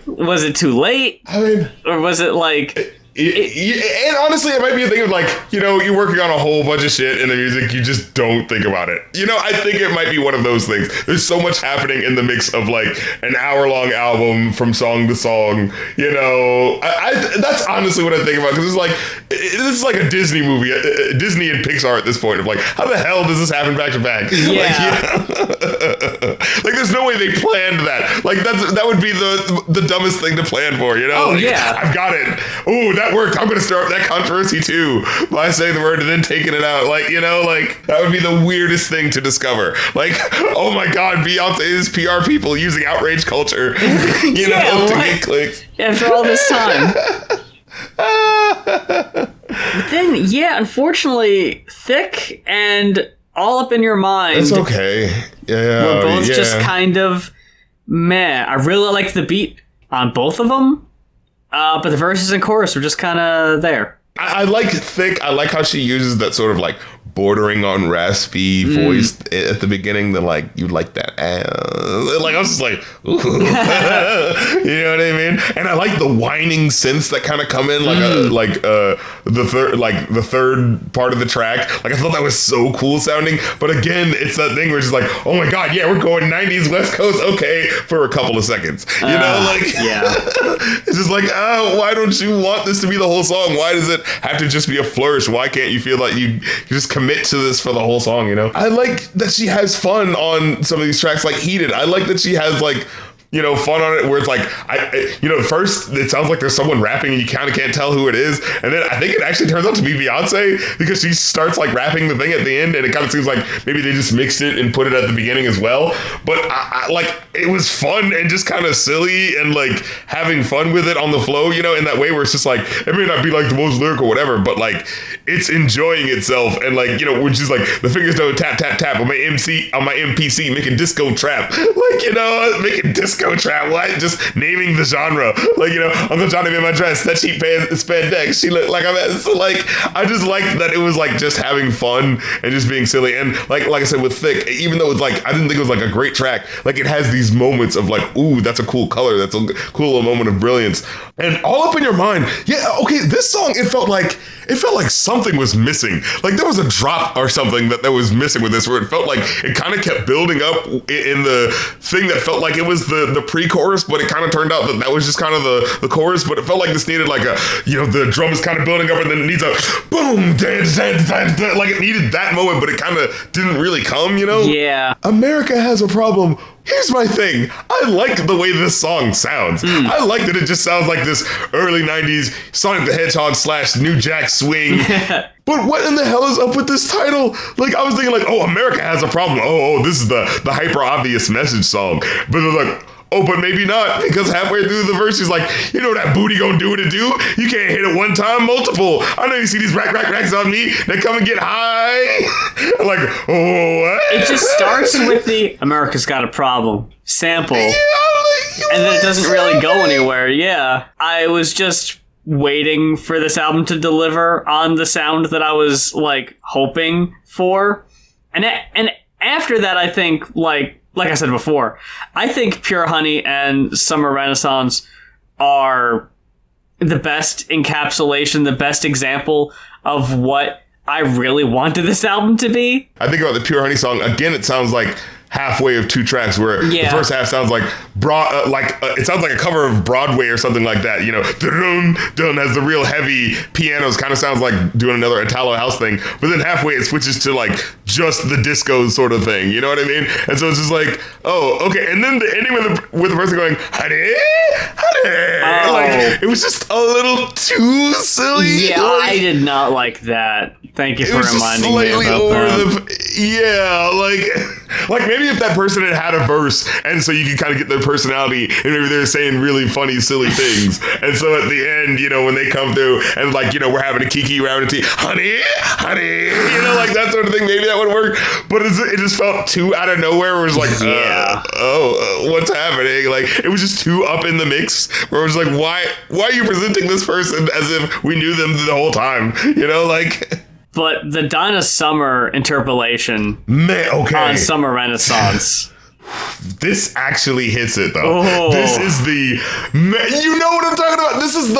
was it too late? I mean... Or was it like... And honestly, it might be a thing of like, you know, you're working on a whole bunch of shit in the music, you just don't think about it. You know, I think it might be one of those things. There's so much happening in the mix of like an hour-long album from song to song. You know, that's honestly what I think about, because it's like, this is like a Disney movie, Disney and Pixar at this point of like, how the hell does this happen back to back? Yeah. Like, Like, there's no way they planned that. Like, that would be the dumbest thing to plan for, you know? Oh, like, yeah. I've got it. Ooh, that worked. I'm going to start that controversy too by saying the word and then taking it out. Like, you know, like, that would be the weirdest thing to discover. Like, oh my God, Beyonce's PR people using outrage culture, you know, to get clicks. After all this time. But then, yeah, unfortunately, Thick and All Up in Your Mind. It's okay. Yeah. We're both just kind of meh. I really like the beat on both of them, but the verses and chorus were just kind of there. I like Thick. I like how she uses that sort of like bordering on raspy voice at the beginning. That like you like that, like I was just like, ooh. You know what I mean? And I like the whining synths that kind of come in, like the third part of the track. Like I thought that was so cool sounding. But again, it's that thing where it's just like, oh my God, yeah, we're going 90s West Coast, okay, for a couple of seconds. You know, like yeah, it's just like, why don't you want this to be the whole song? Why does it have to just be a flourish? Why can't you feel like you just commit to this for the whole song, you know? I like that she has fun on some of these tracks, like Heated. I like that she has like, you know, fun on it where it's like, first it sounds like there's someone rapping and you kind of can't tell who it is. And then I think it actually turns out to be Beyonce because she starts like rapping the thing at the end and it kind of seems like maybe they just mixed it and put it at the beginning as well. But I like, it was fun and just kind of silly and like having fun with it on the flow, you know, in that way where it's just like, it may not be like the most lyrical or whatever, but like it's enjoying itself. And like, you know, which is like the fingers don't tap, tap, tap on my MPC, making disco trap, like, you know, making disco trap. What? Just naming the genre. Like, you know, Uncle Johnny in my dress, that cheap spandex. She looked like I'm at. So like, I just liked that it was like just having fun and just being silly. And like I said with Thick, even though it's like I didn't think it was like a great track, like it has these moments of like, ooh, that's a cool color. That's a cool little moment of brilliance. And All Up in Your Mind. Yeah, okay, this song, it felt like something was missing. Like there was a drop or something that was missing with this, where it felt like it kind of kept building up in the thing that felt like it was the pre-chorus, but it kind of turned out that was just kind of the chorus. But it felt like this needed like a, you know, the drum is kind of building up and then it needs a boom, dance, like it needed that moment, but it kind of didn't really come, you know? Yeah. America has a problem. Here's my thing. I like the way this song sounds. I like that it just sounds like this early 90s Sonic the Hedgehog / New Jack Swing. But what in the hell is up with this title? Like, I was thinking like, oh, America has a problem. Oh, this is the hyper obvious message song. But it was like, oh, but maybe not, because halfway through the verse, he's like, you know that booty gonna do what it do? You can't hit it one time, multiple. I know you see these racks on me that come and get high. I'm like, oh, what? It just starts with the America's Got a Problem sample, and then it doesn't really go anywhere. Yeah. I was just waiting for this album to deliver on the sound that I was, like, hoping for. And after that, I think, like I said before, I think Pure Honey and Summer Renaissance are the best encapsulation, the best example of what I really wanted this album to be. I think about the Pure Honey song, again, it sounds like halfway of two tracks where the first half sounds like it sounds like a cover of Broadway or something like that, you know, dun dun has the real heavy pianos, kind of sounds like doing another Italo house thing, but then halfway it switches to like just the disco sort of thing, you know what I mean? And so it's just like, oh, okay, and then the ending with the person going honey, like it was just a little too silly. Yeah, like, I did not like that. Thank you for reminding me about that. Yeah, like maybe if that person had a verse, and so you can kind of get their personality, and maybe they're saying really funny, silly things, and so at the end, you know, when they come through, and like, you know, we're having a kiki, we're having a tea, honey, you know, like that sort of thing, maybe that would work, but it just felt too out of nowhere, where it was like, what's happening? Like, it was just too up in the mix, where it was like, why are you presenting this person as if we knew them the whole time, you know, like... But the Dinah Summer interpolation on Summer Renaissance. This actually hits it, though. Oh. This is you know what I'm talking about? This is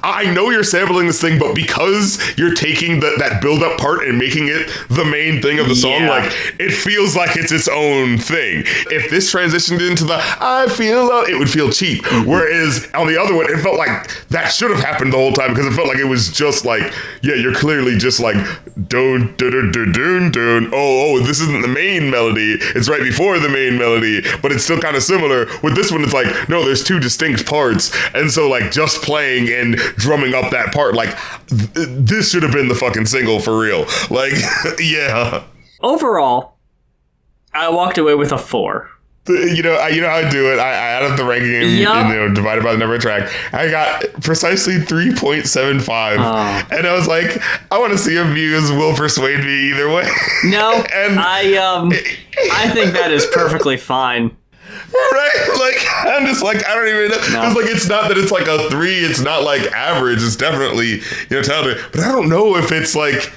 I know you're sampling this thing, but because you're taking that build-up part and making it the main thing of the song, like, it feels like it's its own thing. If this transitioned into the I feel love, it would feel cheap. Mm-hmm. Whereas on the other one, it felt like that should have happened the whole time, because it felt like it was just like, yeah, you're clearly just like, dun, dun, dun, dun, dun, dun. Oh, this isn't the main melody. It's right before the main melody. melody, but it's still kind of similar. With this one, it's like, no, there's two distinct parts. And so like just playing and drumming up that part, like this should have been the fucking single for real. Like, yeah. Overall, I walked away with a 4. You know how I do it. I added the ranking and divided by the number of track. I got precisely 3.75, and I was like, I want to see if Muse will persuade me either way. No, and I think that is perfectly fine. Right? Like, I'm just like, I don't even know. Because, like, it's not that it's like a 3. It's not like average. It's definitely, talented. But I don't know if it's like,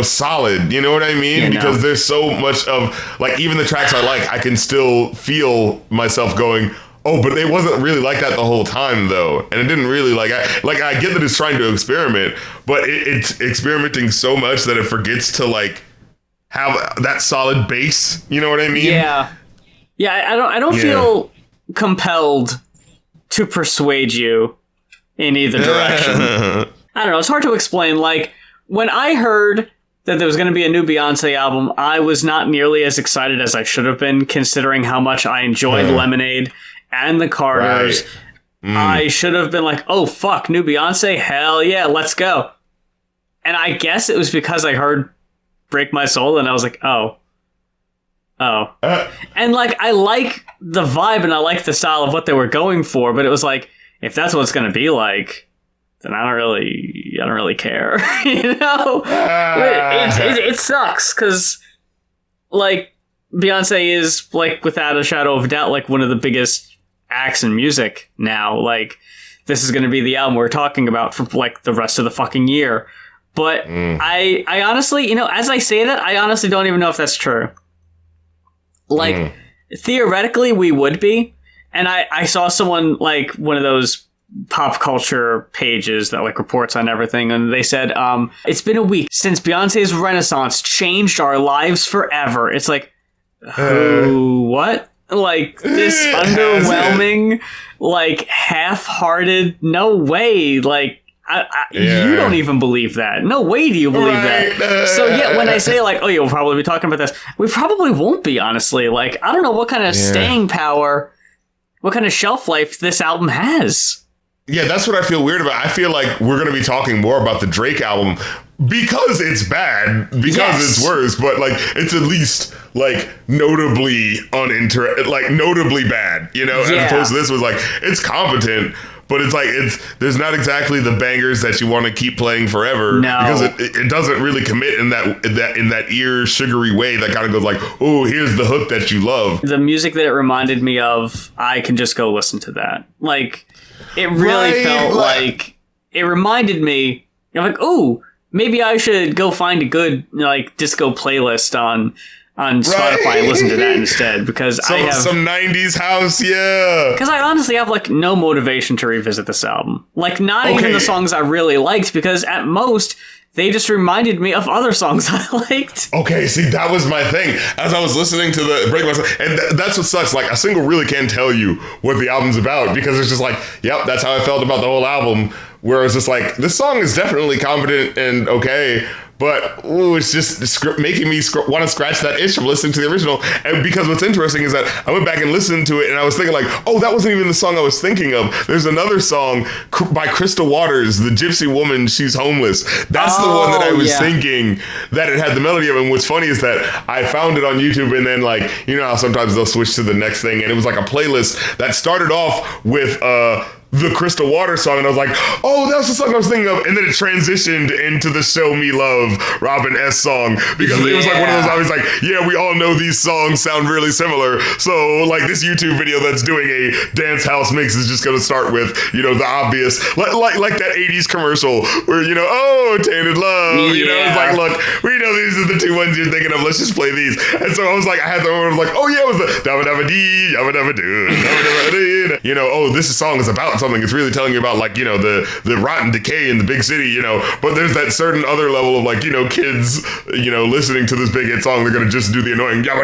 solid. You know what I mean? Because there's so much of, like, even the tracks I like, I can still feel myself going, oh, but it wasn't really like that the whole time, though. And it didn't really, I get that it's trying to experiment, but it's experimenting so much that it forgets to, like, have that solid base. You know what I mean? Yeah. Yeah, I don't feel compelled to persuade you in either direction. I don't know. It's hard to explain. Like, when I heard that there was going to be a new Beyonce album, I was not nearly as excited as I should have been, considering how much I enjoyed Lemonade and the Carters. Right. I should have been like, oh, fuck, new Beyonce? Hell yeah, let's go. And I guess it was because I heard Break My Soul, and I was like, oh. And, like, I like the vibe and I like the style of what they were going for, but it was like, if that's what it's going to be like, then I don't really care. It sucks because, like, Beyonce is, like, without a shadow of a doubt, like, one of the biggest acts in music now. Like, this is going to be the album we're talking about for, like, the rest of the fucking year. But I honestly, as I say that, I honestly don't even know if that's true. Like, theoretically, we would be. And I saw someone, like, one of those pop culture pages that, like, reports on everything, and they said, it's been a week since Beyonce's Renaissance changed our lives forever. It's like, what? Like, this underwhelming, like, half-hearted, no way, like, you don't even believe that. No way do you believe that. So, yeah, when I say, like, oh, you'll probably be talking about this, we probably won't be, honestly. Like, I don't know what kind of staying power, what kind of shelf life this album has. Yeah, that's what I feel weird about. I feel like we're going to be talking more about the Drake album because it's bad, because it's worse, but, like, it's at least, like, notably notably bad, as opposed to this was, like, it's competent, but it's like, there's not exactly the bangers that you want to keep playing forever. No. Because it doesn't really commit in that ear sugary way that kind of goes like, oh, here's the hook that you love. The music that it reminded me of, I can just go listen to that. Like, it really felt like it reminded me, like, oh, maybe I should go find a good, like, disco playlist on Spotify and listen to that instead, because I have some 90s house, because I honestly have, like, no motivation to revisit this album. Like, not even the songs I really liked, because at most they just reminded me of other songs I liked. Okay, see, that was my thing. As I was listening to the Break Myself, and that's what sucks. Like, a single really can't tell you what the album's about, because it's just like, yep, that's how I felt about the whole album. Whereas it's like, this song is definitely competent and okay, but it's just making me want to scratch that itch from listening to the original. And because what's interesting is that I went back and listened to it, and I was thinking like, oh, that wasn't even the song I was thinking of. There's another song by Crystal Waters, The Gypsy Woman, She's Homeless. That's the one that I was thinking that it had the melody of. And what's funny is that I found it on YouTube, and then, like, how sometimes they'll switch to the next thing, and it was like a playlist that started off with the Crystal Waters song, and I was like, oh, that was the song I was thinking of, and then it transitioned into the Show Me Love Robin S song, because it was like one of those, I was like, yeah, we all know these songs sound really similar, so, like, this YouTube video that's doing a dance house mix is just gonna start with, the obvious, like that 80s commercial where, oh, Tainted Love, it's like, look, we know these are the two ones you're thinking of, let's just play these. And so I was like, I had the moment of like, oh yeah, it was the dabba dabba dee, dabba dabba doo, dabba dabba dee, oh, this song is about something. It's really telling you about like, you know, the rotten decay in the big city, you know, but there's that certain other level of like, you know, kids, you know, listening to this big hit song, they're going to just do the annoying because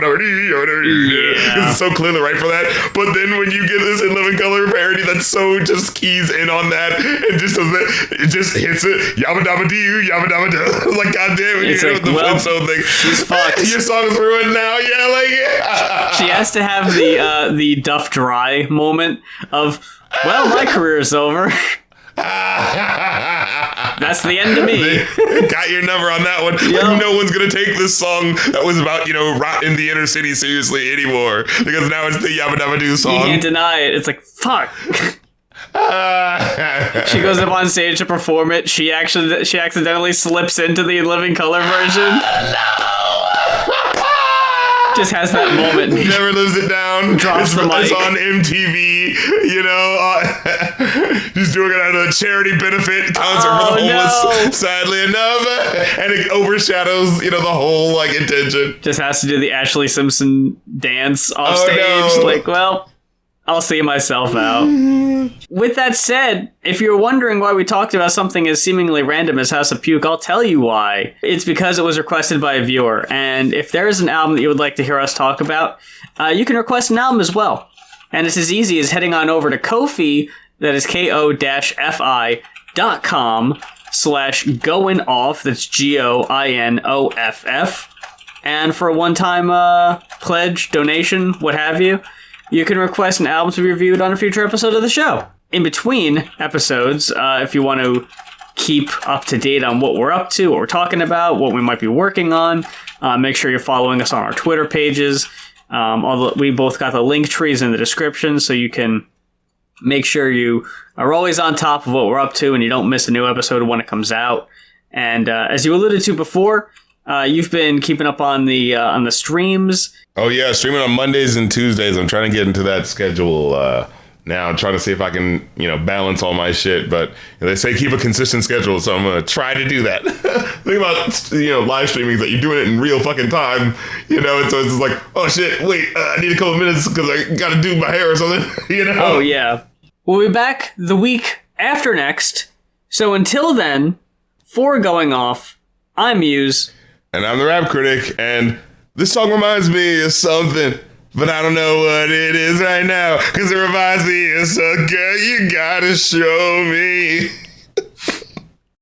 it's so clearly right for that. But then when you get this In Living Color parody that so just keys in on that and just does that, it just hits it, yabba dabba doo, yabba dabba doo. Like, God damn it, you know, the Flintstone thing. She's fucked. Your song's ruined now. Yeah, like, yeah. She has to have the Duff Dry moment of, well, my career is over. That's the end of me. They got your number on that one. Yep. Like, no one's gonna take this song that was about, you know, rot in the inner city seriously anymore, because now it's the Yabba Dabba Doo song. You can't deny it. It's like, fuck. She goes up on stage to perform it. She accidentally slips into the In Living Color version. Just has that moment. Never lives it down. Drops the mic. It's on MTV, you know. She's doing it at a charity benefit concert for the homeless, sadly enough. And it overshadows, you know, the whole, like, intention. Just has to do the Ashley Simpson dance off stage. No. Like, well, I'll see myself out. With that said, if you're wondering why we talked about something as seemingly random as House of P.U.K.E, I'll tell you why. It's because it was requested by a viewer. And if there is an album that you would like to hear us talk about, you can request an album as well. And it's as easy as heading on over to Ko-fi, that is ko-fi.com/goinoff, that's GOINOFF. And for a one-time pledge, donation, what have you, you can request an album to be reviewed on a future episode of the show. In between episodes, if you want to keep up to date on what we're up to, what we're talking about, what we might be working on, make sure you're following us on our Twitter pages. We both got the link trees in the description, so you can make sure you are always on top of what we're up to and you don't miss a new episode when it comes out. And as you alluded to before, you've been keeping up on the streams. Oh, yeah, streaming on Mondays and Tuesdays. I'm trying to get into that schedule now. I'm trying to see if I can, you know, balance all my shit. But they say keep a consistent schedule, so I'm going to try to do that. Think about, you know, live streaming is that you're doing it in real fucking time, you know, and so it's just like, oh, shit, wait, I need a couple of minutes because I got to do my hair or something, you know? Oh, yeah. We'll be back the week after next. So until then, for Going Off, I'm Muse. And I'm the Rap Critic, and this song reminds me of something, but I don't know what it is right now, because it reminds me of some girl you gotta show me.